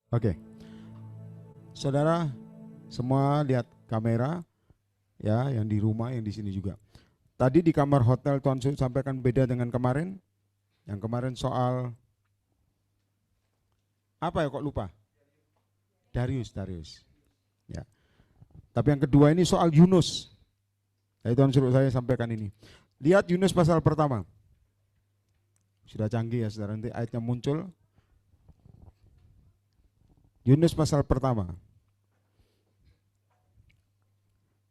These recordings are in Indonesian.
Oke, saudara semua lihat kamera ya, yang di rumah, yang di sini juga. Tadi di kamar hotel Tuan Su sampaikan beda dengan kemarin. Yang kemarin soal apa ya, kok lupa? Darius. Ya. Tapi yang kedua ini soal Yunus. Jadi Tuan suruh saya sampaikan ini. Lihat Yunus pasal pertama. Sudah canggih ya saudara, nanti ayatnya muncul. Yunus pasal pertama.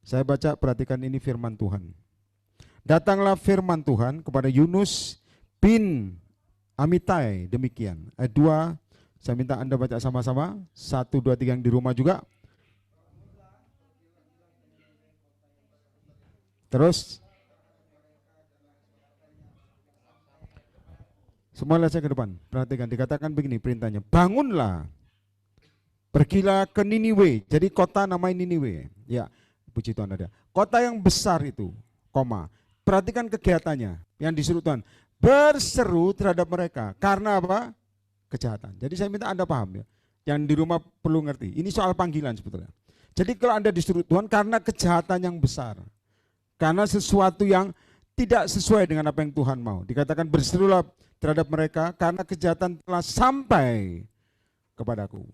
Saya baca, perhatikan ini firman Tuhan. Datanglah firman Tuhan kepada Yunus bin Amitai, demikian. Ayat 2, saya minta Anda baca sama-sama. 1, 2, 3 yang di rumah juga. Terus semua lihat saya ke depan. Perhatikan, dikatakan begini perintahnya. Bangunlah, pergilah ke Niniwe. Jadi kota namanya Niniwe. Ya, puji Tuhan ada. Kota yang besar itu, koma. Perhatikan kegiatannya yang disuruh Tuhan. Berseru terhadap mereka. Karena apa? Kejahatan. Jadi saya minta Anda paham ya. Yang di rumah perlu ngerti. Ini soal panggilan sebetulnya. Jadi kalau Anda disuruh Tuhan karena kejahatan yang besar. Karena sesuatu yang tidak sesuai dengan apa yang Tuhan mau. Dikatakan berserulah terhadap mereka karena kejahatan telah sampai kepadaku.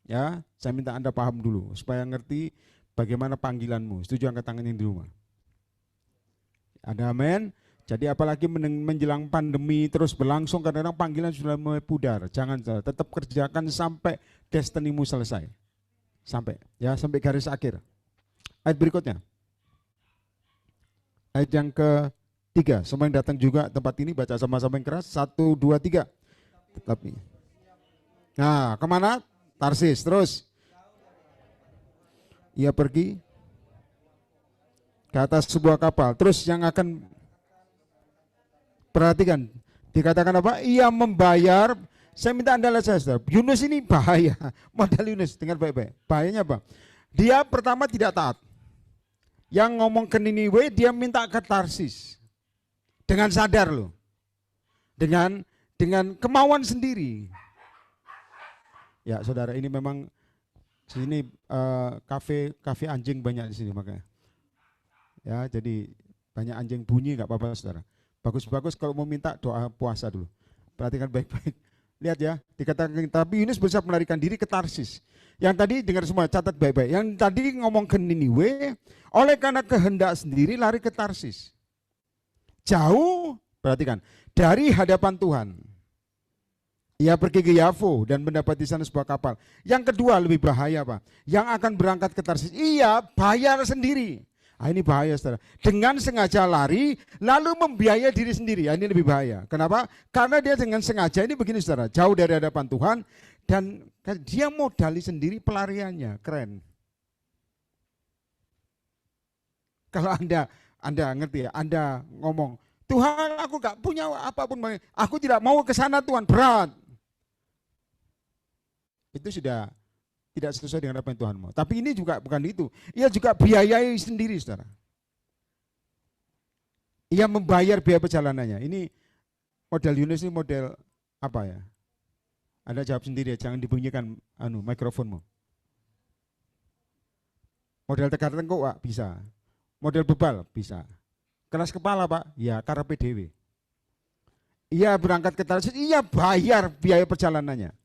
Ya, saya minta Anda paham dulu supaya ngerti bagaimana panggilanmu. Setuju, angkat tangan yang di rumah. Ada amin. Jadi apalagi menjelang pandemi terus berlangsung, kadang-kadang panggilan sudah mulai pudar. Jangan, tetap kerjakan sampai destinimu selesai. Sampai sampai garis akhir. Ayat berikutnya. Ayat yang ketiga. Semua yang datang juga tempat ini baca sama-sama yang keras. 1, 2, 3. Tetapi. Nah, kemana? Tarsis. Terus ia pergi ke atas sebuah kapal. Terus yang akan, perhatikan, dikatakan apa? Ia membayar. Saya minta Anda lihat saya. Yunus ini bahaya. Modal Yunus, dengar baik-baik. Bahayanya apa? Dia pertama tidak taat. Yang ngomong ke Niniwe, dia minta ke Tarsis. Dengan sadar loh. Dengan kemauan sendiri. Ya saudara, ini memang sini kafe anjing banyak di sini makanya. Ya, jadi banyak anjing bunyi, nggak apa-apa saudara. Bagus-bagus kalau mau minta doa puasa dulu. Perhatikan baik-baik. Lihat ya, dikatakan tapi Yunus berusaha melarikan diri ke Tarsis. Yang tadi dengar semua, catat baik-baik. Yang tadi ngomong ke Niniwe, oleh karena kehendak sendiri lari ke Tarsis. Jauh, perhatikan, dari hadapan Tuhan. Ia pergi ke Yafo dan mendapat di sana sebuah kapal. Yang kedua lebih bahaya Pak. Yang akan berangkat ke Tarsis, ia bayar sendiri. Ah, ini bahaya saudara. Dengan sengaja lari lalu membiayai diri sendiri. Ah, ini lebih bahaya. Kenapa? Karena dia dengan sengaja ini begini saudara. Jauh dari hadapan Tuhan. Dan dia modali sendiri pelariannya. Keren. Kalau Anda ngerti ya. Anda ngomong, Tuhan aku gak punya apapun. Aku tidak mau ke sana Tuhan. Berat. Itu sudah tidak sesuai dengan apa yang Tuhan mau. Tapi ini juga bukan itu. Ia juga biayai sendiri, saudara. Ia membayar biaya perjalanannya. Ini model Yunus ini model apa ya? Anda jawab sendiri ya, jangan dibunyikan mikrofonmu. Model tegar tengkuk Pak, bisa. Model bebal, bisa. Keras kepala Pak, ya karepe dhewe. Ia berangkat ke Tarsis, ia bayar biaya perjalanannya.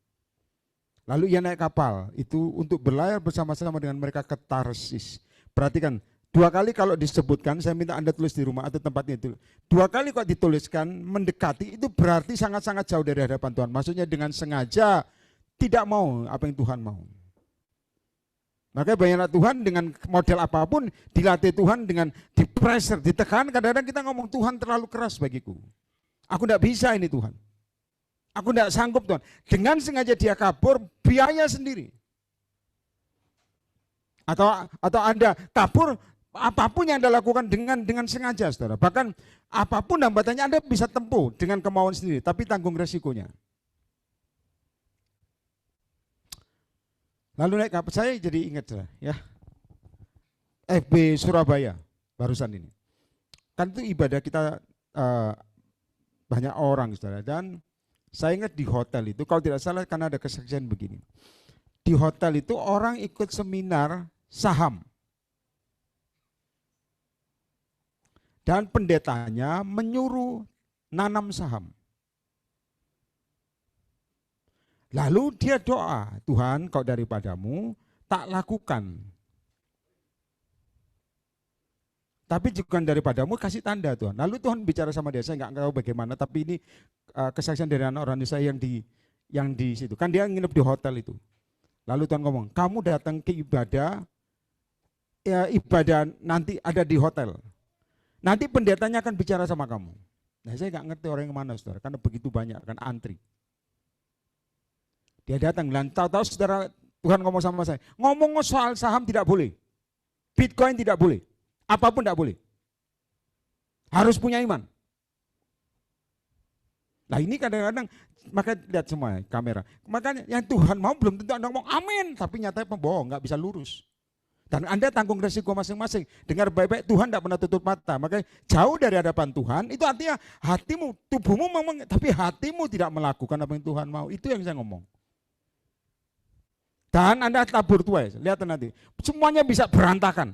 Lalu ia naik kapal itu untuk berlayar bersama-sama dengan mereka ke Tarsis. Perhatikan, 2 kali kalau disebutkan, saya minta Anda tulis di rumah atau tempatnya itu. 2 kali kok dituliskan mendekati, itu berarti sangat-sangat jauh dari hadapan Tuhan. Maksudnya dengan sengaja tidak mau apa yang Tuhan mau. Makanya banyaklah Tuhan dengan model apapun, dilatih Tuhan dengan di-pressure, ditekan. Kadang-kadang kita ngomong Tuhan terlalu keras bagiku. Aku tidak bisa ini Tuhan. Aku tidak sanggup Tuhan. Dengan sengaja dia kabur, biaya sendiri. Atau Anda kabur, apapun yang Anda lakukan dengan sengaja saudara. Bahkan apapun hambatannya Anda bisa tempuh dengan kemauan sendiri. Tapi tanggung resikonya. Lalu naik kapal, saya jadi ingat ya. FB Surabaya, barusan ini. Kan itu ibadah kita banyak orang saudara. Dan Saya ingat di hotel itu, kalau tidak salah karena ada kesaksian begini. Di hotel itu orang ikut seminar saham. Dan pendetanya menyuruh nanam saham. Lalu dia doa, Tuhan kau daripadamu tak lakukan. Tapi juga daripadamu kasih tanda Tuhan. Lalu Tuhan bicara sama dia, saya nggak tahu bagaimana, tapi ini kesaksian dari anak orang saya yang di situ. Kan dia nginep di hotel itu. Lalu Tuhan ngomong, kamu datang ke ibadah, ya ibadah nanti ada di hotel. Nanti pendetanya akan bicara sama kamu. Nah saya nggak ngerti orang yang mana saudara, karena begitu banyak kan antri. Dia datang dan tahu-tahu saudara Tuhan ngomong sama saya, ngomong soal saham tidak boleh, Bitcoin tidak boleh, apapun tidak boleh, harus punya iman. Nah ini kadang-kadang, maka lihat semua kamera, makanya yang Tuhan mau belum tentu Anda ngomong amin, tapi nyatanya pembohong, nggak bisa lurus. Dan Anda tanggung resiko masing-masing. Dengar baik-baik, Tuhan tidak pernah tutup mata. Makanya jauh dari hadapan Tuhan, itu artinya hatimu, tubuhmu memang, tapi hatimu tidak melakukan apa yang Tuhan mau. Itu yang saya ngomong. Dan Anda tabur tuai, lihat nanti. Semuanya bisa berantakan.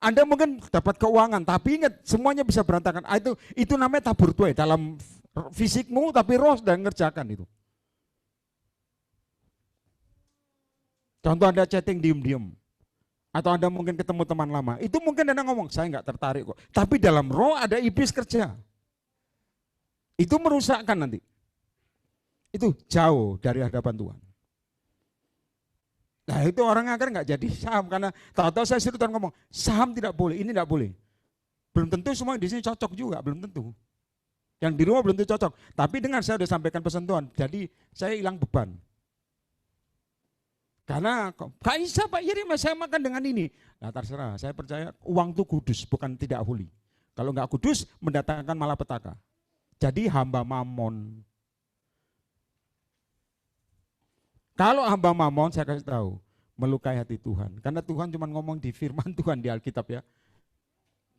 Anda mungkin dapat keuangan, tapi ingat semuanya bisa berantakan. Itu namanya tabur tuai dalam fisikmu, tapi roh dan ngerjakan itu. Contoh Anda chatting diem-diem. Atau Anda mungkin ketemu teman lama, itu mungkin Anda ngomong, saya nggak tertarik kok. Tapi dalam roh ada iblis kerja. Itu merusakkan nanti. Itu jauh dari hadapan Tuhan. Nah itu orang akhirnya nggak jadi saham, karena tahu-tahu saya suruh Tuhan ngomong, saham tidak boleh, ini tidak boleh. Belum tentu semua di sini cocok juga, belum tentu. Yang di rumah belum tentu cocok. Tapi dengan saya sudah sampaikan pesan Tuhan, jadi saya hilang beban. Karena Kak Isa, Pak Yeri, saya makan dengan ini. Nah terserah, saya percaya uang itu kudus, bukan tidak holy. Kalau nggak kudus, mendatangkan malapetaka. Jadi hamba mamon. Kalau hamba mamon, saya kasih tahu, melukai hati Tuhan. Karena Tuhan cuma ngomong di firman Tuhan di Alkitab ya.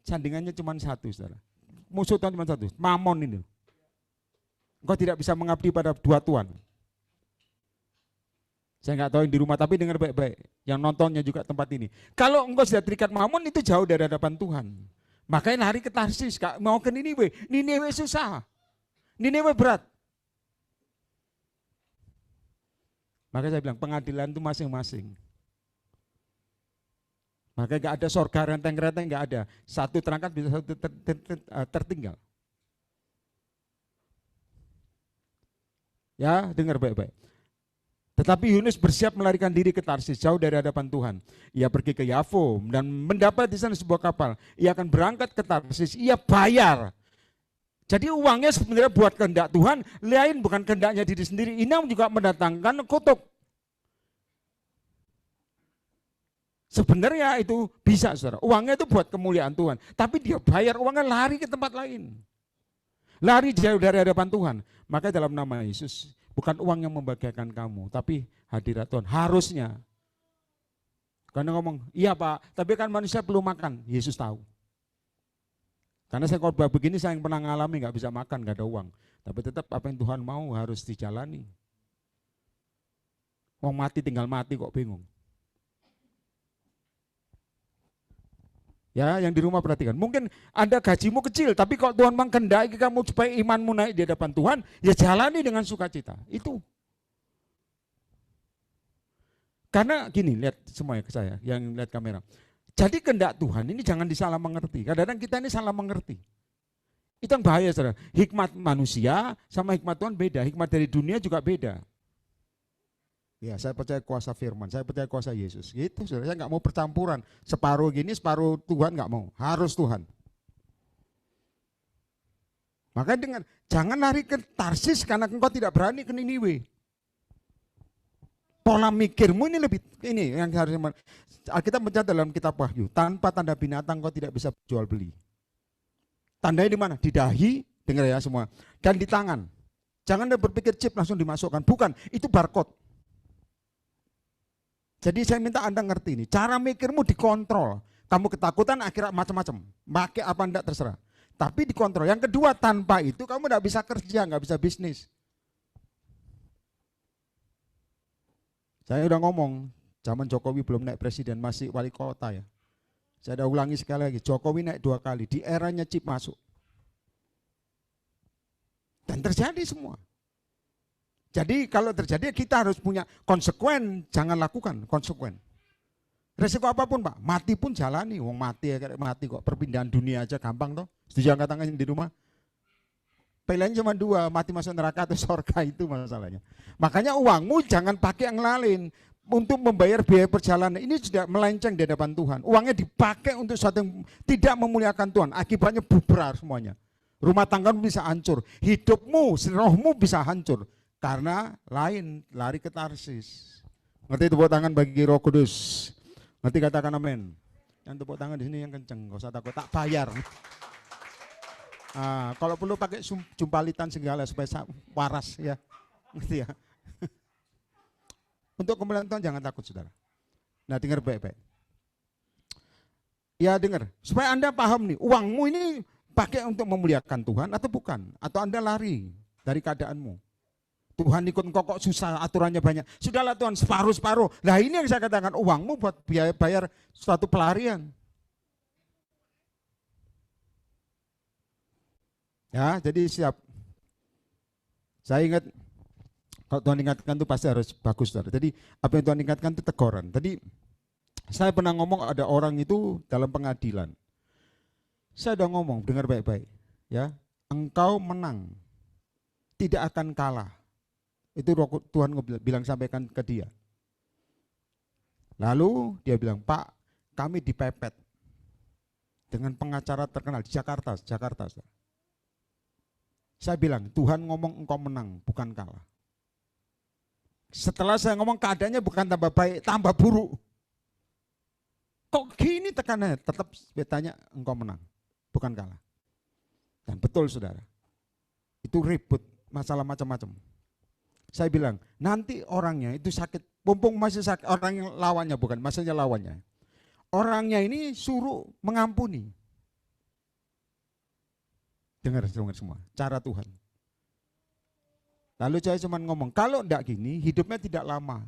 Sandingannya cuma satu, saudara. Musuh Tuhan cuma satu, mamon ini. Engkau tidak bisa mengabdi pada dua Tuhan. Saya nggak tahu yang di rumah, tapi dengar baik-baik. Yang nontonnya juga tempat ini. Kalau engkau sudah terikat mamon, itu jauh dari hadapan Tuhan. Makanya lari ke Tarsis, mau ke Niniwe. Niniwe susah. Niniwe berat. Makanya saya bilang, pengadilan itu masing-masing. Makanya nggak ada surga renteng-renteng, nggak ada. Satu terangkat bisa satu tertinggal. Ya, dengar baik-baik. Tetapi Yunus bersiap melarikan diri ke Tarsis, jauh dari hadapan Tuhan. Ia pergi ke Yafo dan mendapat di sana sebuah kapal. Ia akan berangkat ke Tarsis, ia bayar. Jadi uangnya sebenarnya buat kehendak Tuhan, lain bukan kehendaknya diri sendiri. Ini juga mendatangkan kutuk. Sebenarnya itu bisa, saudara. Uangnya itu buat kemuliaan Tuhan. Tapi dia bayar uangnya, lari ke tempat lain. Lari jauh dari hadapan Tuhan. Maka dalam nama Yesus, bukan uang yang membahagiakan kamu, tapi hadirat Tuhan. Harusnya. Karena ngomong, iya Pak, tapi kan manusia perlu makan. Yesus tahu. Karena saya khotbah begini, saya yang pernah ngalami, nggak bisa makan, nggak ada uang. Tapi tetap apa yang Tuhan mau harus dijalani. Mau mati tinggal mati kok bingung. Ya, yang di rumah perhatikan. Mungkin Anda gajimu kecil, tapi kalau Tuhan menghendaki kamu supaya imanmu naik di hadapan Tuhan, ya jalani dengan sukacita. Itu. Karena gini, lihat semuanya ke saya, yang lihat kamera. Jadi kehendak Tuhan ini jangan disalah mengerti. Kadang-kadang kita ini salah mengerti. Itu yang bahaya, saudara. Hikmat manusia sama hikmat Tuhan beda. Hikmat dari dunia juga beda. Ya, saya percaya kuasa firman, saya percaya kuasa Yesus. Gitu, saudara. Saya nggak mau percampuran. Separuh gini, separuh Tuhan nggak mau. Harus Tuhan. Maka dengan jangan lari ke Tarsis karena engkau tidak berani ke Niniwe. Pola mikirmu ini lebih ini yang harus Alkitab mencatat dalam kitab Wahyu. Tanpa tanda binatang engkau tidak bisa jual beli. Tandanya di mana? Di dahi, dengar ya semua. Dan di tangan. Jangan berpikir chip langsung dimasukkan. Bukan, itu barcode. Jadi saya minta Anda ngerti ini, cara mikirmu dikontrol. Kamu ketakutan akhirnya macam-macam, pakai apa enggak terserah. Tapi dikontrol. Yang kedua, tanpa itu kamu enggak bisa kerja, enggak bisa bisnis. Saya udah ngomong, zaman Jokowi belum naik presiden, masih wali kota ya. Saya udah ulangi sekali lagi, Jokowi naik 2 kali, di eranya chip masuk. Dan terjadi semua. Jadi kalau terjadi kita harus punya konsekuen, jangan lakukan konsekuen. Resiko apapun Pak, mati pun jalani, wong mati ya mati kok, perpindahan dunia aja gampang toh. Setuju angkat tangan di rumah? Pilihannya cuma 2, mati masuk neraka atau surga, itu masalahnya. Makanya uangmu jangan pakai yang lain untuk membayar biaya perjalanan. Ini sudah melenceng di hadapan Tuhan. Uangnya dipakai untuk sesuatu yang tidak memuliakan Tuhan. Akibatnya bubar semuanya. Rumah tanggamu bisa hancur, hidupmu, rohmu bisa hancur. Karena lain, lari ke Tarsis. Ngerti tepuk tangan bagi Roh Kudus. Ngerti katakan amin. Yang tepuk tangan di sini yang kenceng, gak usah takut, tak bayar. Kalau perlu pakai jumpalitan segala supaya waras ya. Ngerti ya. Untuk kemuliaan Tuhan jangan takut saudara. Nah dengar baik-baik. Ya dengar, supaya Anda paham nih, uangmu ini pakai untuk memuliakan Tuhan atau bukan? Atau Anda lari dari keadaanmu? Tuhan ikut engkau kok susah, aturannya banyak. Sudahlah Tuhan, separuh-separuh. Nah ini yang saya katakan, uangmu buat bayar suatu pelarian. Ya, jadi siap. Saya ingat, kalau Tuhan ingatkan itu pasti harus bagus. Saudara. Jadi apa yang Tuhan ingatkan itu teguran. Tadi saya pernah ngomong ada orang itu dalam pengadilan. Saya udah ngomong, dengar baik-baik. Ya, engkau menang, tidak akan kalah. Itu Tuhan bilang sampaikan ke dia. Lalu dia bilang, Pak, kami dipepet dengan pengacara terkenal di Jakarta. Saya bilang, Tuhan ngomong engkau menang, bukan kalah. Setelah saya ngomong keadaannya bukan tambah baik, tambah buruk. Kok gini tekanannya? Tetap betanya engkau menang, bukan kalah. Dan betul saudara, itu ribut, masalah macam-macam. Saya bilang, nanti orangnya itu sakit, mumpung masih sakit, orang yang lawannya bukan, maksudnya lawannya. Orangnya ini suruh mengampuni. Dengar semua, cara Tuhan. Lalu saya cuma ngomong, kalau enggak gini, hidupnya tidak lama.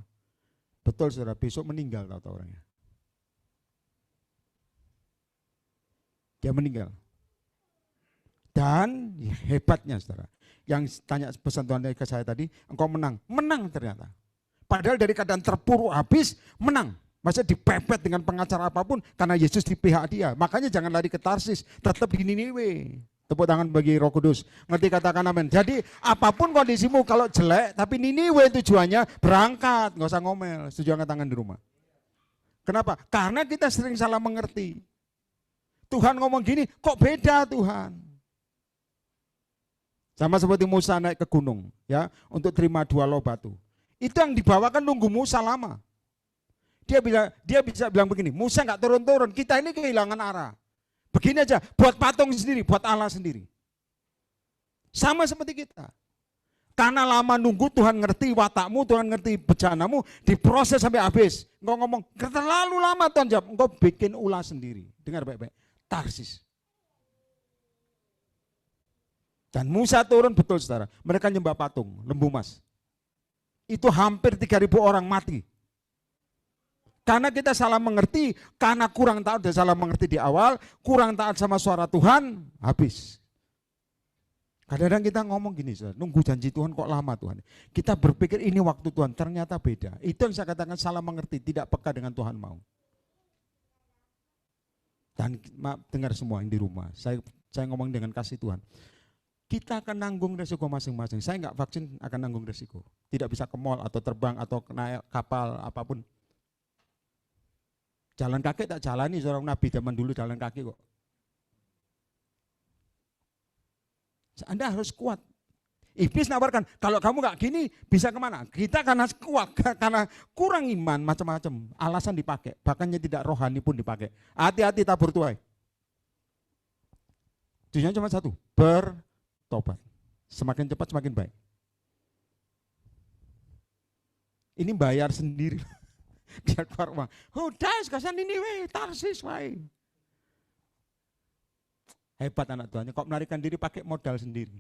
Betul saudara, besok meninggal tahu orangnya. Dia meninggal. Dan hebatnya saudara, yang tanya pesan Tuhan ke saya tadi, engkau menang. Menang ternyata. Padahal dari keadaan terpuruk habis, menang. Maksudnya dipepet dengan pengacara apapun, karena Yesus di pihak dia. Makanya jangan lari ke Tarsis, tetap di Niniwe. Tepuk tangan bagi Roh Kudus. Ngerti katakan amin. Jadi apapun kondisimu, kalau jelek, tapi Niniwe tujuannya berangkat. Nggak usah ngomel, setuju angkat tangan di rumah. Kenapa? Karena kita sering salah mengerti. Tuhan ngomong gini, kok beda Tuhan? Sama seperti Musa naik ke gunung ya untuk terima 2 loh batu. Itu yang dibawakan nunggu Musa lama. Dia bisa bilang begini, Musa nggak turun-turun, kita ini kehilangan arah. Begini aja, buat patung sendiri, buat Allah sendiri. Sama seperti kita. Karena lama nunggu, Tuhan ngerti watakmu, Tuhan ngerti bejanamu, diproses sampai habis. Engkau ngomong, terlalu lama Tuhan jawab, engkau bikin ulah sendiri. Dengar baik-baik, Tarsis. Dan Musa turun, betul saudara, mereka nyembah patung, lembu emas. Itu hampir 3.000 orang mati. Karena kita salah mengerti, karena kurang taat dan salah mengerti di awal, kurang taat sama suara Tuhan, habis. Kadang-kadang kita ngomong gini, saudara, nunggu janji Tuhan kok lama Tuhan. Kita berpikir ini waktu Tuhan, ternyata beda. Itu yang saya katakan salah mengerti, tidak peka dengan Tuhan mau. Dan dengar semua yang di rumah, saya ngomong dengan kasih Tuhan. Kita akan nanggung resiko masing-masing. Saya nggak vaksin akan nanggung resiko. Tidak bisa ke mall atau terbang atau naik kapal apapun. Jalan kaki tak jalani, seorang nabi zaman dulu jalan kaki kok. Anda harus kuat. Iblis nawarkan, kalau kamu nggak gini bisa kemana? Kita karena kuat, karena kurang iman macam-macam. Alasan dipakai, bahkannya tidak rohani pun dipakai. Hati-hati tabur tuai. Tujuannya cuma satu, bertobat. Semakin cepat semakin baik. Ini bayar sendiri. Biar keluar uang. Udah, kasihan ini weh, Tarsis weh. Hebat anak Tuhan, kok melarikan diri pakai modal sendiri.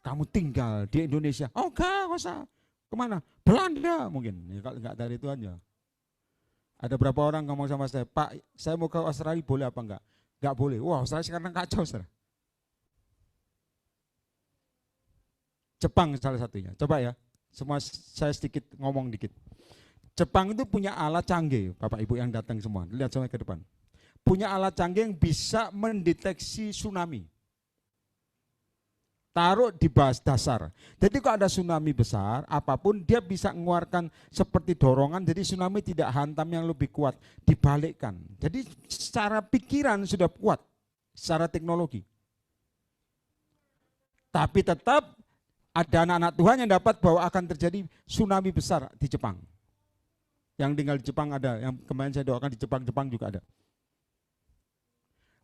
Kamu tinggal di Indonesia, oh enggak usah. Kemana? Belanda mungkin. Ya, kalau nggak dari Tuhan ya. Ada berapa orang ngomong sama saya, Pak, saya mau ke Australia boleh apa enggak? Enggak boleh. Wah, Australia sekarang kacau, saudara. Jepang salah satunya. Coba ya, semua saya sedikit ngomong dikit. Jepang itu punya alat canggih, Bapak Ibu yang datang semua. Lihat sampai ke depan. Punya alat canggih yang bisa mendeteksi tsunami. Taruh di dasar. Jadi kalau ada tsunami besar, apapun dia bisa mengeluarkan seperti dorongan, jadi tsunami tidak hantam yang lebih kuat, dibalikkan. Jadi secara pikiran sudah kuat, secara teknologi. Tapi tetap ada anak-anak Tuhan yang dapat bahwa akan terjadi tsunami besar di Jepang. Yang tinggal di Jepang ada, yang kemarin saya doakan di Jepang juga ada.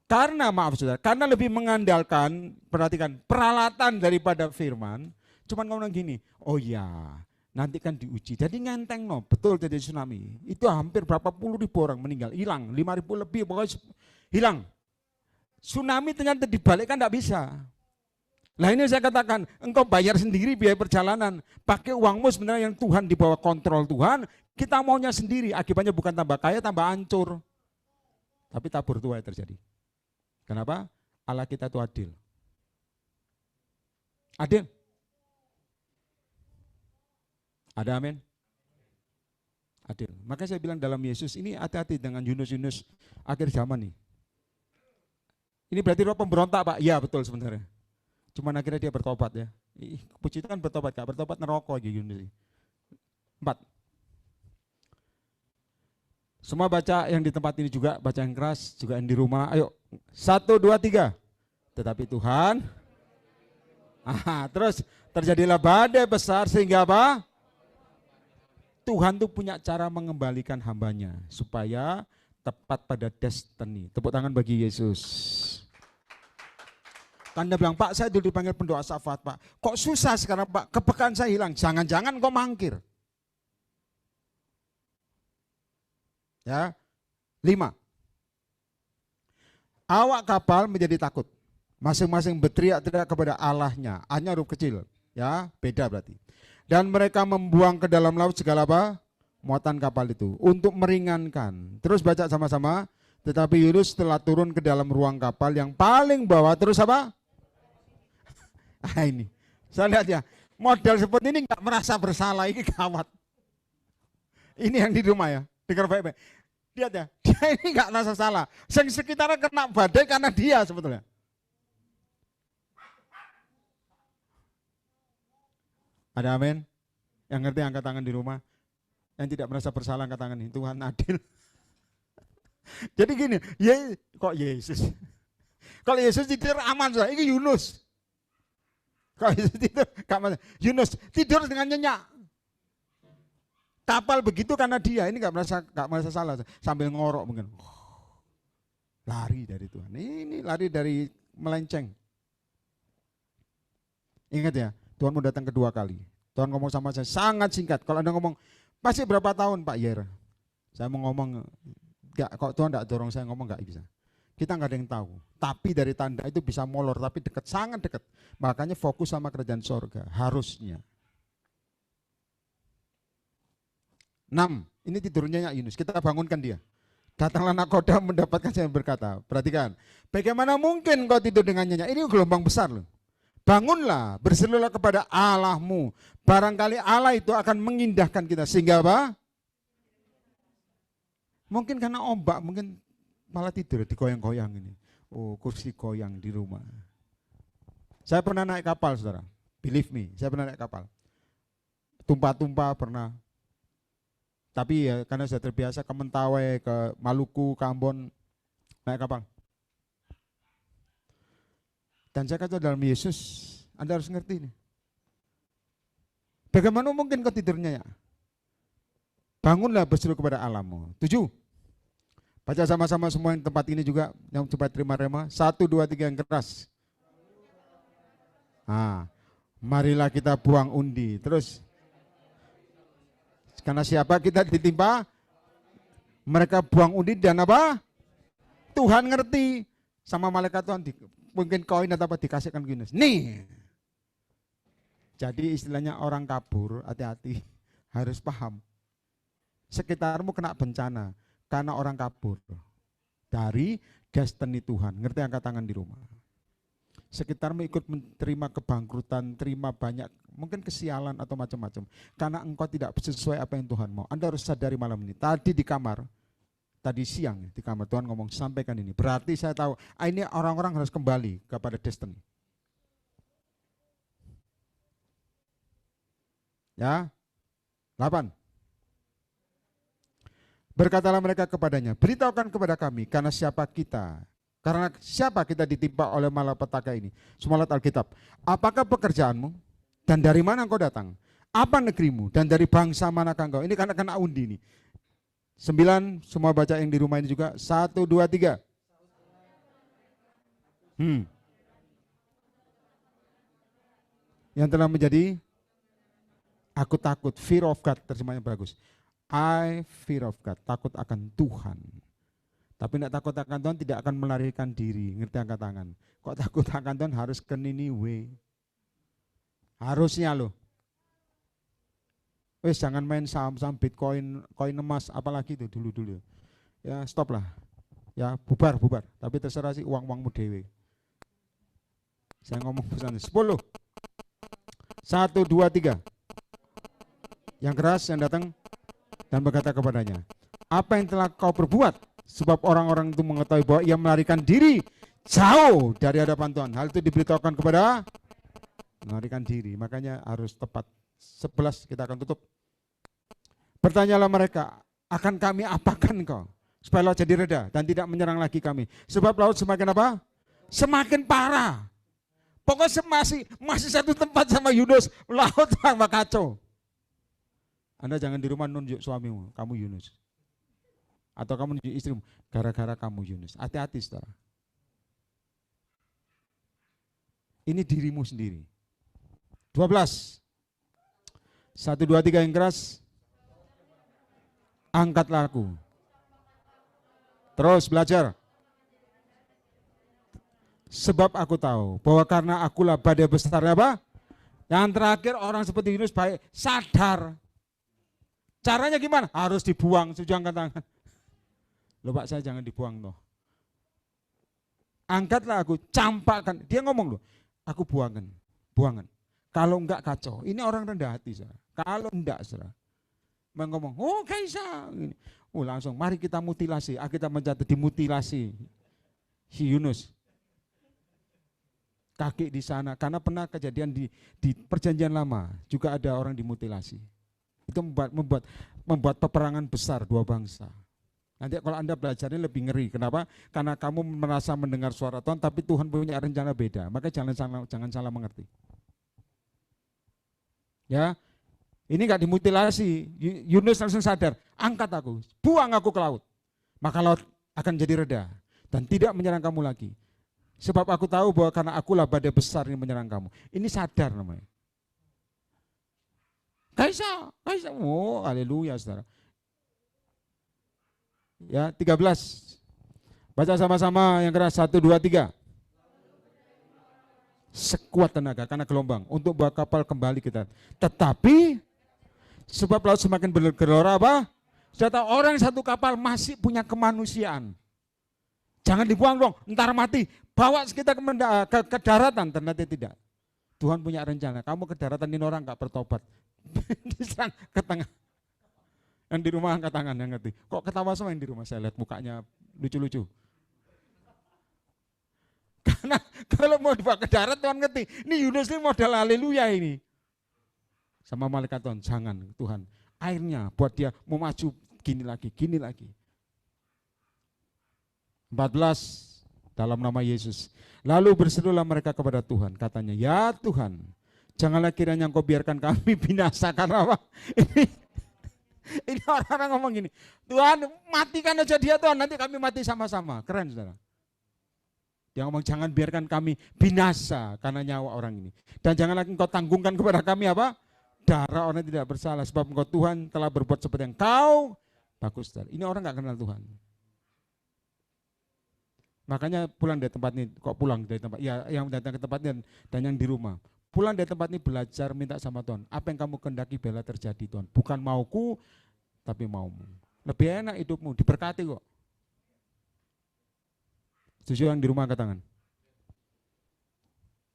Karena maaf saudara, karena lebih mengandalkan, perhatikan, peralatan daripada firman, cuman ngomong gini, oh ya, nanti kan diuji. Jadi ngenteng no, betul jadi tsunami. Itu hampir berapa puluh ribu orang meninggal, hilang, 5.000 lebih, pokoknya hilang. Tsunami ternyata dibalikkan tidak bisa. Nah ini saya katakan, engkau bayar sendiri biaya perjalanan, pakai uangmu sebenarnya yang Tuhan di bawah kontrol Tuhan, kita maunya sendiri, akibatnya bukan tambah kaya, tambah hancur. Tapi tabur tuai terjadi. Kenapa? Allah kita itu adil. Adil. Ada amin? Adil. Makanya saya bilang dalam Yesus ini hati-hati dengan Yunus-Yunus akhir zaman nih. Ini berarti roh pemberontak Pak? Ya betul sebenarnya. Cuman akhirnya dia bertobat ya. Puji Tuhan bertobat, Kak. Bertobat neraka aja Yunus. 4. Semua baca yang di tempat ini juga, baca yang keras, juga yang di rumah. Ayo, 1, 2, 3. Tetapi Tuhan, terus terjadilah badai besar sehingga apa? Tuhan tuh punya cara mengembalikan hambanya supaya tepat pada destiny. Tepuk tangan bagi Yesus. Tanda bilang, Pak saya dulu dipanggil pendoa syafaat Pak. Kok susah sekarang Pak? Kepekaan saya hilang. Jangan-jangan kok mangkir. Ya, 5. Awak kapal menjadi takut. Masing-masing berteriak-teriak kepada Allahnya. A-nya huruf kecil. Ya, beda berarti. Dan mereka membuang ke dalam laut segala apa? Muatan kapal itu. Untuk meringankan. Terus baca sama-sama. Tetapi Yunus telah turun ke dalam ruang kapal yang paling bawah. Terus apa? Ini. Saya lihat ya. Model seperti ini nggak merasa bersalah. Ini gawat. Ini yang di rumah ya. Dengar baik-baik. Lihat ya, dia ini nggak merasa salah. Sekitarnya kena badai karena dia sebetulnya. Ada amin? Yang ngerti angkat tangan di rumah. Yang tidak merasa bersalah angkat tangan ini. Tuhan adil. Jadi gini, kok Yesus? Kalau Yesus tidur aman saja, ini Yunus. Kalau Yesus tidur, Yunus tidur dengan nyenyak. Kapal begitu karena dia, ini nggak merasa salah, sambil ngorok mungkin, lari dari Tuhan. Ini lari dari melenceng. Ingat ya, Tuhan mau datang kedua kali. Tuhan ngomong sama saya sangat singkat. Kalau Anda ngomong, pasti berapa tahun Pak Yer? Saya mau ngomong, kok Tuhan nggak dorong saya ngomong nggak bisa. Kita nggak ada yang tahu. Tapi dari tanda itu bisa molor, tapi dekat, sangat dekat. Makanya fokus sama kerajaan sorga, harusnya. 6, ini tidurnya Yunus, kita bangunkan dia. Datanglah nakoda mendapatkan saya berkata, perhatikan, bagaimana mungkin kau tidur dengan nyenyak? Ini gelombang besar loh. Bangunlah, berserulah kepada Allahmu. Barangkali Allah itu akan mengindahkan kita. Sehingga apa? Mungkin karena ombak, mungkin malah tidur digoyang-goyang ini. Oh, kursi goyang di rumah. Saya pernah naik kapal, saudara. Believe me, saya pernah naik kapal. Tumpah-tumpah pernah. Tapi ya karena saya terbiasa ke Mentawai, ke Maluku, ke Ambon, naik kapal. Dan saya kata dalam Yesus, Anda harus ngerti ini. Bagaimana mungkin kau tidurnya ya? Bangunlah berseru kepada Allahmu. 7. Baca sama-sama semua yang tempat ini juga, yang cepat terima rema. 1, 2, 3 yang keras. Marilah kita buang undi. Terus. Karena siapa kita ditimpa, mereka buang undi dan apa? Tuhan ngerti sama malaikat Tuhan, mungkin koin atau apa dikasihkan ke Yunus. Nih, Jadi istilahnya orang kabur, hati-hati, harus paham. Sekitarmu kena bencana karena orang kabur dari destiny Tuhan. Ngerti, angkat tangan di rumah. Sekitarmu ikut menerima kebangkrutan, terima banyak mungkin kesialan atau macam-macam karena engkau tidak sesuai apa yang Tuhan mau. Anda harus sadari malam ini. Tadi di kamar, tadi siang di kamar Tuhan ngomong, sampaikan ini. Berarti saya tahu ini orang-orang harus kembali kepada destiny. Ya, 8. Berkatalah mereka kepadanya, beritahukan kepada kami, karena siapa kita ditimpa oleh malapetaka ini. Semualat Alkitab. Apakah pekerjaanmu dan dari mana engkau datang? Apa negerimu dan dari bangsa manakah engkau? Ini karena kena undi ini. 9, semua baca yang di rumah ini juga. 1, 2, 3. Yang telah menjadi, aku takut, fear of God, terjemahnya bagus. I fear of God, takut akan Tuhan. Tapi tidak takut akan Tuhan tidak akan melarikan diri. Ngerti, angkat tangan. Kok takut akan Tuhan harus ke Niniwe. Harusnya loh. Wes jangan main saham-saham Bitcoin, koin emas, apalagi itu dulu-dulu. Ya stop lah. Ya bubar. Tapi terserah sih uang-uangmu dewe. Saya ngomong pesan 10. 1, 2, 3. Yang keras yang datang dan berkata kepadanya, apa yang telah kau perbuat? Sebab orang-orang itu mengetahui bahwa ia melarikan diri jauh dari hadapan Tuhan. Hal itu diberitahukan kepada melarikan diri. Makanya harus tepat. 11 kita akan tutup. Bertanyalah mereka, akan kami apakan kau? Supaya laut jadi reda dan tidak menyerang lagi kami. Sebab laut semakin apa? Semakin parah. Pokoknya masih satu tempat sama Yunus. Laut sama kacau. Anda jangan di rumah nunjuk suamimu, kamu Yunus. Atau kamu nunjuk istrimu, gara-gara kamu Yunus. Hati-hati saudara. Ini dirimu sendiri. 12. 1, 2, 3 yang keras. Angkatlah aku. Terus belajar. Sebab aku tahu bahwa karena akulah badai besarnya apa? Yang terakhir orang seperti Yunus baik sadar. Caranya gimana? Harus dibuang, setuju, angkat tangan. Loh Pak, saya jangan dibuang loh. Angkatlah aku, campakkan. Dia ngomong loh, aku buangan. Kalau enggak kacau. Ini orang rendah hati, saudara. Kalau enggak, saudara. Ngomong, oh Kaisa. Oh langsung, mari kita mutilasi. Kita mencatat dimutilasi si Yunus. Kaki di sana, karena pernah kejadian di perjanjian lama juga ada orang dimutilasi. Itu membuat peperangan besar dua bangsa. Nanti kalau Anda belajarnya lebih ngeri. Kenapa? Karena kamu merasa mendengar suara Tuhan, tapi Tuhan punya rencana beda. Maka jangan salah mengerti. Ya, ini nggak dimutilasi. Yunus langsung sadar, angkat aku, buang aku ke laut. Maka laut akan jadi reda dan tidak menyerang kamu lagi. Sebab aku tahu bahwa karena akulah badai besar yang menyerang kamu. Ini sadar namanya. Kaisa. Oh, haleluya saudara. Ya, 13. Baca sama-sama yang keras, 1, 2, 3. Sekuat tenaga karena gelombang untuk bawa kapal kembali kita. Tetapi sebab laut semakin bergelora apa? Sudah tahu orang satu kapal masih punya kemanusiaan. Jangan dibuang dong, ntar mati. Bawa kita ke daratan, ternyata tidak. Tuhan punya rencana. Kamu ke daratan ini orang nggak bertobat. Diserang ke tengah. Yang di rumah angkat tangan yang ngerti. Kok ketawa semua yang di rumah? Saya lihat mukanya lucu-lucu. Karena kalau mau dibawa ke darat Tuhan ngerti. Ini Yunus ini modal haleluya ini. Sama malaikat Tuhan, jangan Tuhan. Airnya buat dia mau maju gini lagi. 14 dalam nama Yesus. Lalu berserulah mereka kepada Tuhan. Katanya, ya Tuhan, janganlah kiranya Engkau biarkan kami binasa. Karena apa? Ini orang-orang ngomong gini, Tuhan matikan aja dia Tuhan, nanti kami mati sama-sama. Keren saudara. Dia ngomong jangan biarkan kami binasa karena nyawa orang ini. Dan janganlah Engkau tanggungkan kepada kami apa? Darah orang tidak bersalah. Sebab Engkau Tuhan telah berbuat seperti yang Kau bagus. Saudara. Ini orang gak kenal Tuhan. Makanya pulang dari tempat ini. Kok pulang dari tempat? Ya yang datang ke tempat ini dan yang di rumah. pulang dari tempat ini belajar minta sama Tuhan. Apa yang kamu kehendaki biarlah terjadi Tuhan. Bukan mauku, tapi maumu. Lebih enak hidupmu, diberkati kok. Setuju yang di rumah angkat tangan.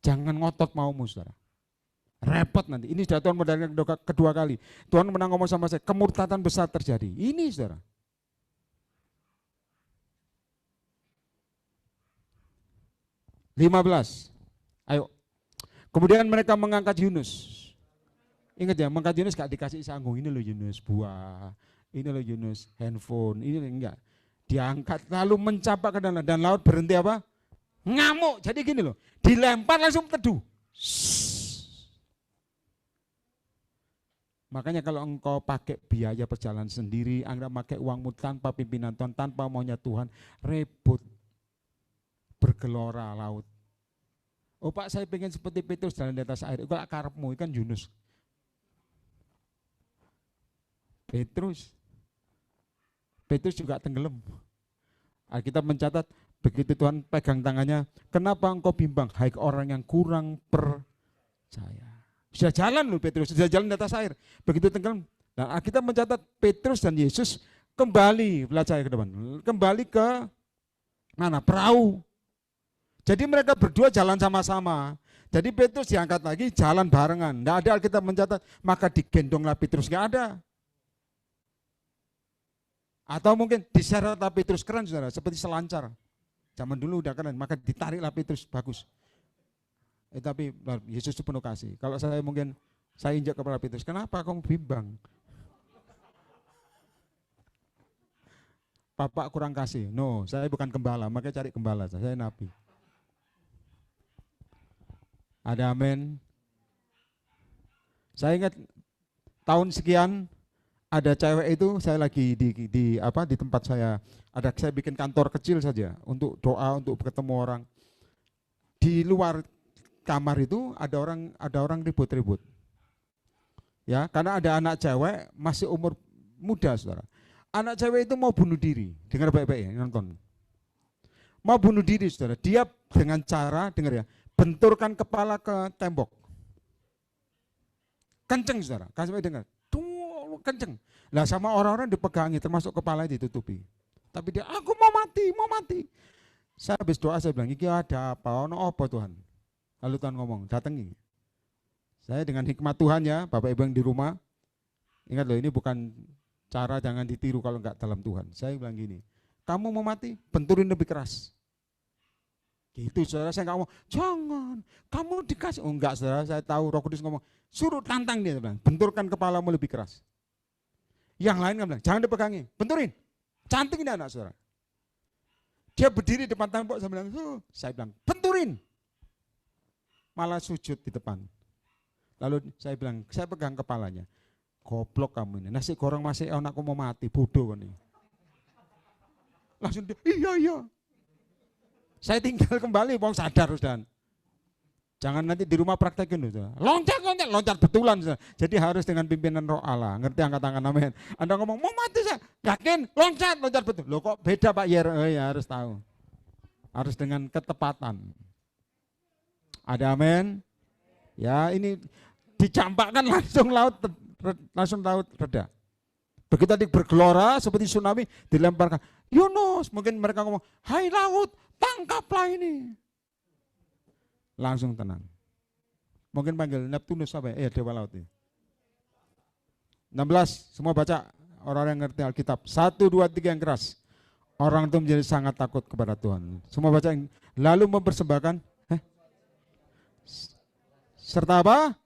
Jangan ngotot maumu, saudara. Repot nanti. Ini sudah Tuhan mendengarkan kedua kali. Tuhan pernah ngomong sama saya, kemurtatan besar terjadi. Ini, saudara. (15) Ayo. Kemudian mereka mengangkat Yunus. Ingat ya, mengangkat Yunus gak dikasih sanggung. Ini loh Yunus buah, ini loh Yunus handphone, ini loh enggak. Diangkat lalu mencapak ke dalam dan laut berhenti apa? Ngamuk. Jadi gini loh, dilempar langsung teduh. Makanya kalau engkau pakai biaya perjalanan sendiri, Anda pakai uangmu tanpa pimpinan Tuhan, tanpa maunya Tuhan, repot. Bergelora laut. Oh Pak, saya pengen seperti Petrus jalan di atas air. Kalau karepmu kan Yunus. Petrus juga tenggelam. Alkitab mencatat begitu Tuhan pegang tangannya, kenapa engkau bimbang, hai orang yang kurang percaya. Sudah jalan loh Petrus, sudah jalan di atas air. Begitu tenggelam. Dan Alkitab mencatat Petrus dan Yesus kembali belajar ke depan. Kembali ke mana? Perahu. Jadi mereka berdua jalan sama-sama. Jadi Petrus diangkat lagi, jalan barengan. Tidak ada Alkitab mencatat, maka digendonglah Petrus, nggak ada. Atau mungkin diseretlah Petrus, keren saudara, seperti selancar. Zaman dulu udah keren, maka ditariklah Petrus, bagus. Tapi Yesus itu penuh kasih. Kalau saya mungkin, saya injak kepala Petrus, kenapa kamu bimbang? Bapak kurang kasih. No, saya bukan gembala, makanya cari gembala, saya nabi. Ada amin. Saya ingat tahun sekian ada cewek itu, saya lagi di tempat saya bikin kantor kecil saja untuk doa, untuk ketemu orang. Di luar kamar itu ada orang ribut-ribut. Ya, karena ada anak cewek masih umur muda, saudara. Anak cewek itu mau bunuh diri. Dengar baik-baik ya, nonton. Mau bunuh diri, saudara. Dia dengan cara, dengar ya, benturkan kepala ke tembok. Kenceng, saudara. Kasih dengar. Tuh, kenceng. Lah sama orang-orang dipegangi, termasuk kepala ditutupi. Tapi dia, aku mau mati. Saya habis doa, saya bilang, iki ada apa? Ono apa Tuhan? Lalu Tuhan ngomong, datangi. Saya dengan hikmat Tuhan ya, Bapak Ibu yang di rumah, ingat loh, ini bukan cara, jangan ditiru kalau enggak dalam Tuhan. Saya bilang gini, kamu mau mati, benturin lebih keras. Gitu saudara, saya enggak ngomong, jangan, kamu dikasih. Oh enggak saudara, saya tahu Roh Kudus ngomong, suruh tantang dia, bilang, benturkan kepalamu lebih keras. Yang lain kan bilang, jangan dipegangi, benturin. Cantik ini anak saudara. Dia berdiri depan tembok, saya bilang, benturin. Malah sujud di depan. Lalu saya bilang, saya pegang kepalanya. Goblok kamu ini, nasi goreng masih anakku mau mati, bodoh kan ini. Langsung dia, iya. Saya tinggal kembali, mau sadar dan jangan nanti di rumah praktekin itu. Loncat betulan. Jadi harus dengan pimpinan Roh Allah. Ngerti, angkat tangan, amin. Anda ngomong mau mati saya, yakin loncat betul. Loh kok beda Pak Yer? Ya harus tahu. Harus dengan ketepatan. Ada amin. Ya ini dicampakkan langsung laut reda. Begitu tadi bergelora seperti tsunami dilemparkan. Yunus, mungkin mereka ngomong, hai laut, tangkaplah ini. Langsung tenang. Mungkin panggil Neptunus apa ya? Dewa laut ini. 16, semua baca, orang yang ngerti Alkitab. 1, 2, 3 yang keras. Orang itu menjadi sangat takut kepada Tuhan. Semua baca, lalu mempersembahkan. Serta apa?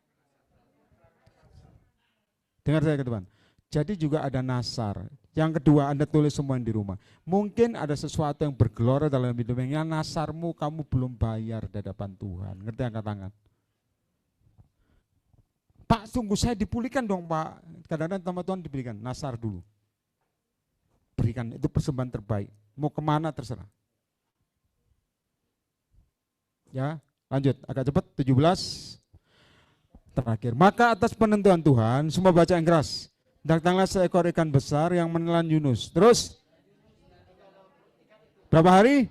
Dengar saya ke depan. Jadi juga ada nasar. Yang kedua, Anda tulis semua yang di rumah. Mungkin ada sesuatu yang bergelora dalam hidupnya. Yang nasarmu kamu belum bayar di hadapan Tuhan. Ngerti, angkat tangan. Pak, tunggu saya dipulihkan dong Pak. Kadang-kadang sama Tuhan diberikan. Nasar dulu. Berikan, itu persembahan terbaik. Mau kemana terserah. Ya, lanjut. Agak cepat, 17. Terakhir. Maka atas penentuan Tuhan, semua baca yang keras. Datanglah seekor ikan besar yang menelan Yunus. Terus berapa hari?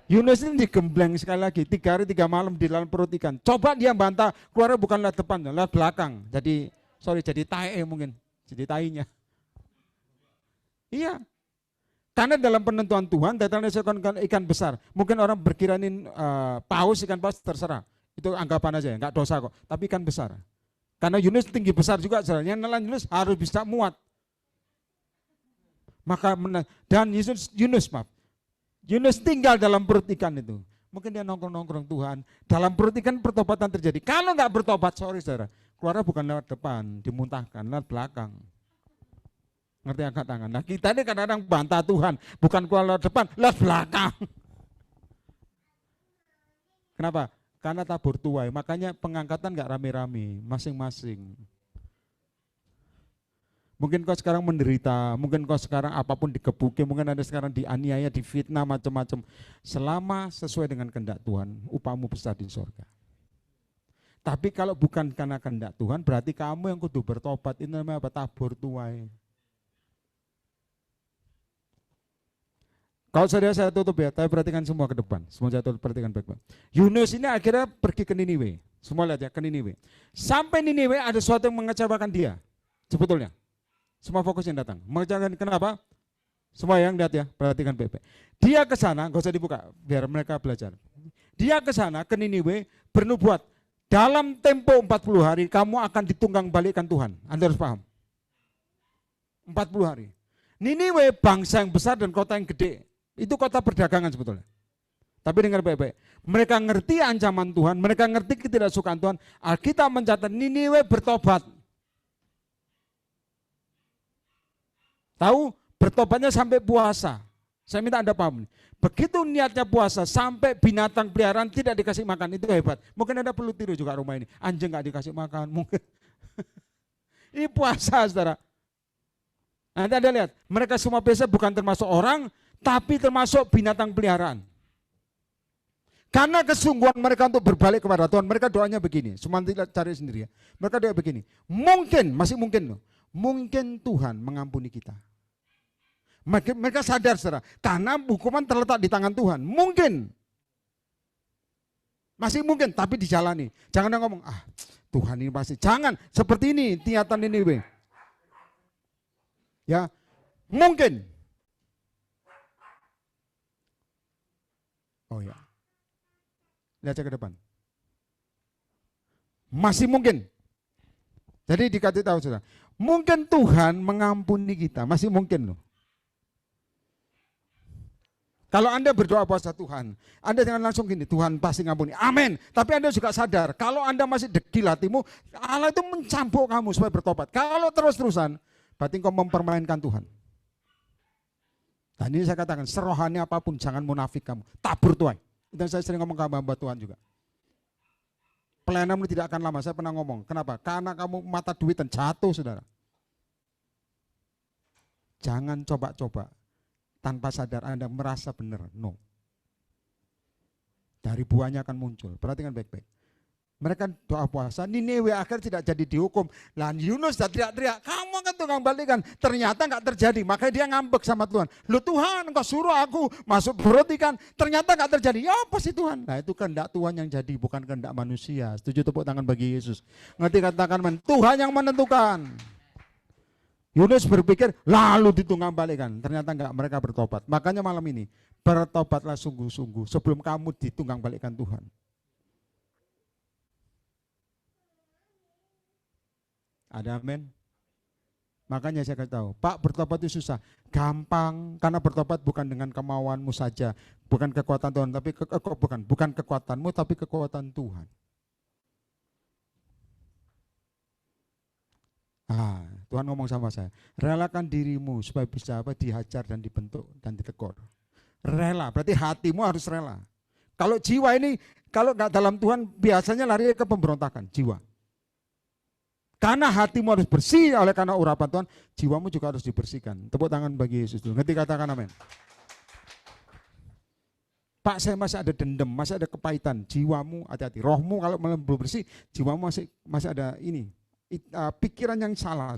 Yunus ini digembleng sekali lagi, 3 hari 3 malam di dalam perut ikan. Coba dia bantah, keluarnya bukan lewat depan, lewat belakang. Jadi tae mungkin, jadi tainya. Iya, karena dalam penentuan Tuhan, Tetranes ikan besar. Mungkin orang berkirain ikan paus terserah. Itu anggapan aja ya, nggak dosa kok. Tapi ikan besar. Karena Yunus tinggi besar juga, yang nelan Yunus harus bisa muat. Dan Yunus tinggal dalam perut ikan itu. Mungkin dia nongkrong-nongkrong Tuhan. Dalam perut ikan pertobatan terjadi. Kalau nggak bertobat, sorry saudara, keluarnya bukan lewat depan, dimuntahkan, lewat belakang. Ngerti angkat tangan. Nah kita ini kadang-kadang bantah Tuhan, bukan keluar lewat depan, lewat belakang. Kenapa? Karena tabur tuai, makanya pengangkatan nggak rame-rame, masing-masing. Mungkin kau sekarang menderita, mungkin kau sekarang apapun dikebuki, mungkin ada sekarang dianiaya, difitnah, macam-macam. Selama sesuai dengan kehendak Tuhan, upahmu besar di surga. Tapi kalau bukan karena kehendak Tuhan, berarti kamu yang kudu bertobat. Ini namanya apa? Tabur tuai. Kalau saya tutup ya, tapi perhatikan semua ke depan. Semua saya tutup, perhatikan baik-baik. Yunus ini akhirnya pergi ke Niniwe. Semua lihat ya, ke Niniwe. Sampai Niniwe ada sesuatu yang mengecewakan dia. Sebetulnya. Semua fokus yang datang. Mengecewakan kenapa? Semua yang lihat ya, perhatikan baik-baik. Dia ke sana, gak usah dibuka, biar mereka belajar. Dia ke sana, ke Niniwe, bernubuat. Dalam tempo 40 hari, kamu akan ditunggang balikkan Tuhan. Anda harus paham. 40 hari. Niniwe bangsa yang besar dan kota yang gede. Itu kota perdagangan sebetulnya. Tapi dengar baik-baik. Mereka ngerti ancaman Tuhan, mereka ngerti ketidaksukaan Tuhan. Alkitab mencatat Niniwe bertobat. Tahu? Bertobatnya sampai puasa. Saya minta Anda paham. Begitu niatnya puasa sampai binatang peliharaan tidak dikasih makan, itu hebat. Mungkin Anda perlu tiru juga rumah ini. Anjing nggak dikasih makan, mungkin. Ini puasa, saudara. Nanti Anda lihat, mereka semua biasa bukan termasuk orang, tapi termasuk binatang peliharaan. Karena kesungguhan mereka untuk berbalik kepada Tuhan, mereka doanya begini. Semua cari sendiri ya. Mereka doa begini. Mungkin, masih mungkin loh. Mungkin Tuhan mengampuni kita. Mereka sadar saudara, karena hukuman terletak di tangan Tuhan. Mungkin. Masih mungkin, tapi dijalani. Jangan ngomong, Tuhan ini pasti. Jangan, seperti ini, niatan ini. Ya, mungkin. Oh ya. Lihat ke depan. Masih mungkin. Jadi dikasih tahu saudara. Mungkin Tuhan mengampuni kita, masih mungkin loh. Kalau Anda berdoa puasa Tuhan, Anda jangan langsung gini, Tuhan pasti ngampuni, amin. Tapi Anda juga sadar, kalau Anda masih degil hatimu, Allah itu mencambuk kamu supaya bertobat. Kalau terus-terusan, berarti kau mempermainkan Tuhan. Dan ini saya katakan, serohani apapun, jangan munafik kamu, tabur tuai. Itu saya sering ngomong ke hamba Tuhan juga. Pelayananmu tidak akan lama, saya pernah ngomong. Kenapa? Karena kamu mata duit dan jatuh, saudara. Jangan coba-coba. Tanpa sadar Anda merasa benar. No. Dari buahnya akan muncul. Perhatikan baik-baik. Mereka doa puasa, Niniwe akhir tidak jadi dihukum. Lah Yunus sudah teriak-teriak, kamu akan tukang balikan. Ternyata nggak terjadi, makanya dia ngambek sama Tuhan. Loh Tuhan, engkau suruh aku masuk perut ikan, ternyata nggak terjadi. Ya apa sih Tuhan? Nah itu kehendak Tuhan yang jadi, bukan kehendak manusia. Setuju, tepuk tangan bagi Yesus. Ngerti katakan, Tuhan yang menentukan. Yunus berpikir lalu ditunggang balikan, ternyata enggak, mereka bertobat. Makanya malam ini bertobatlah sungguh-sungguh sebelum kamu ditunggang balikan Tuhan. Ada amin. Makanya saya kasih tahu, Pak, bertobat itu susah. Gampang, karena bertobat bukan dengan kemauanmu saja, bukan kekuatan Tuhan, tapi bukan kekuatanmu, tapi kekuatan Tuhan. Tuhan ngomong sama saya, relakan dirimu supaya bisa dihajar dan dibentuk dan ditegur. Rela, berarti hatimu harus rela. Kalau jiwa ini, kalau nggak dalam Tuhan, biasanya lari ke pemberontakan, jiwa. Karena hatimu harus bersih oleh karena urapan Tuhan, jiwamu juga harus dibersihkan. Tepuk tangan bagi Yesus dulu. Ngerti katakan amin. Pak, saya masih ada dendam, masih ada kepahitan. Jiwamu hati-hati. Rohmu kalau belum bersih, jiwamu masih ada ini. Pikiran yang salah.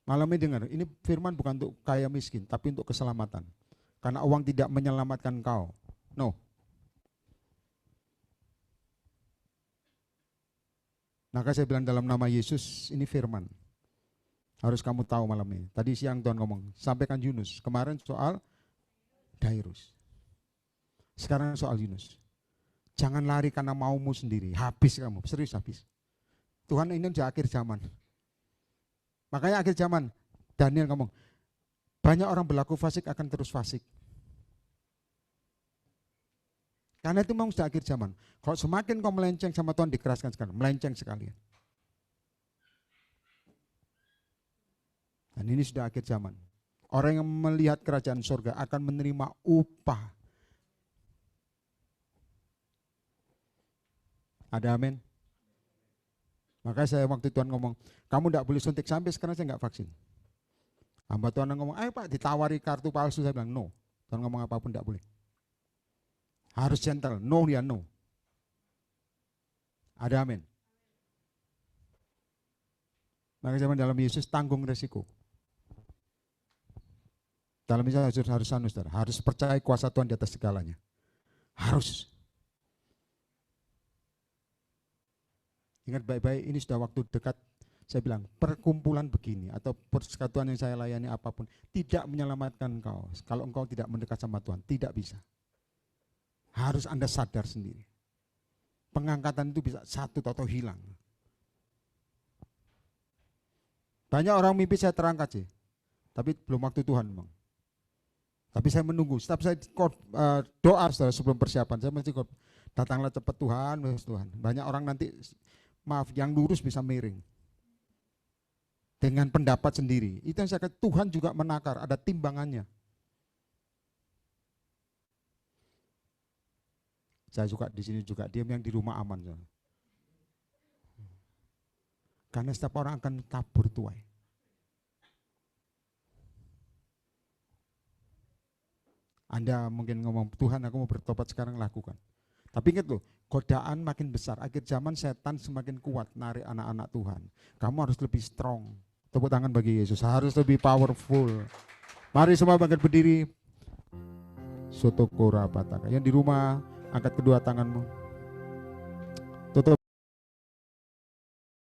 Malam ini dengar, ini firman bukan untuk kaya miskin, tapi untuk keselamatan. Karena uang tidak menyelamatkan kau. No. Maka saya bilang dalam nama Yesus, ini firman. Harus kamu tahu malam ini. Tadi siang Tuhan ngomong, sampaikan Yunus. Kemarin soal Jairus. Sekarang soal Yunus. Jangan lari karena maumu sendiri. Habis kamu, serius habis. Tuhan ini udah akhir zaman. Makanya akhir zaman, Daniel ngomong, banyak orang berlaku fasik akan terus fasik. Karena itu memang sudah akhir zaman. Kalau semakin kau melenceng sama Tuhan, dikeraskan sekarang, melenceng sekalian. Dan ini sudah akhir zaman. Orang yang melihat kerajaan surga akan menerima upah. Ada amin? Makanya saya waktu Tuhan ngomong, kamu tidak boleh suntik, sampai sekarang saya nggak vaksin. Hamba Tuhan ngomong, ayo Pak, ditawari kartu palsu, saya bilang no. Tuhan ngomong apapun tidak boleh. Harus gentle, no ya no. Ada amin. Maka zaman dalam Yesus tanggung resiko. Dalam Yesus harus percaya kuasa Tuhan di atas segalanya. Harus. Ingat baik-baik, ini sudah waktu dekat. Saya bilang, perkumpulan begini atau persekutuan yang saya layani apapun tidak menyelamatkan engkau. Kalau engkau tidak mendekat sama Tuhan, tidak bisa. Harus Anda sadar sendiri. Pengangkatan itu bisa satu atau hilang. Banyak orang mimpi saya terangkat sih, tapi belum waktu Tuhan memang. Tapi saya menunggu, setiap saya doa sebelum persiapan, saya mesti datanglah cepat Tuhan, Tuhan. Banyak orang nanti, maaf, yang lurus bisa miring. Dengan pendapat sendiri. Itu yang saya katakan, Tuhan juga menakar, ada timbangannya. Saya suka di sini juga, diam yang di rumah aman. Karena setiap orang akan tabur tuai. Anda mungkin ngomong, Tuhan aku mau bertobat sekarang, lakukan. Tapi ingat loh, godaan makin besar. Akhir zaman setan semakin kuat narik anak-anak Tuhan. Kamu harus lebih strong. Tepuk tangan bagi Yesus, harus lebih powerful. Mari semua bangkit berdiri. Sotokora pataka. Yang di rumah, angkat kedua tanganmu.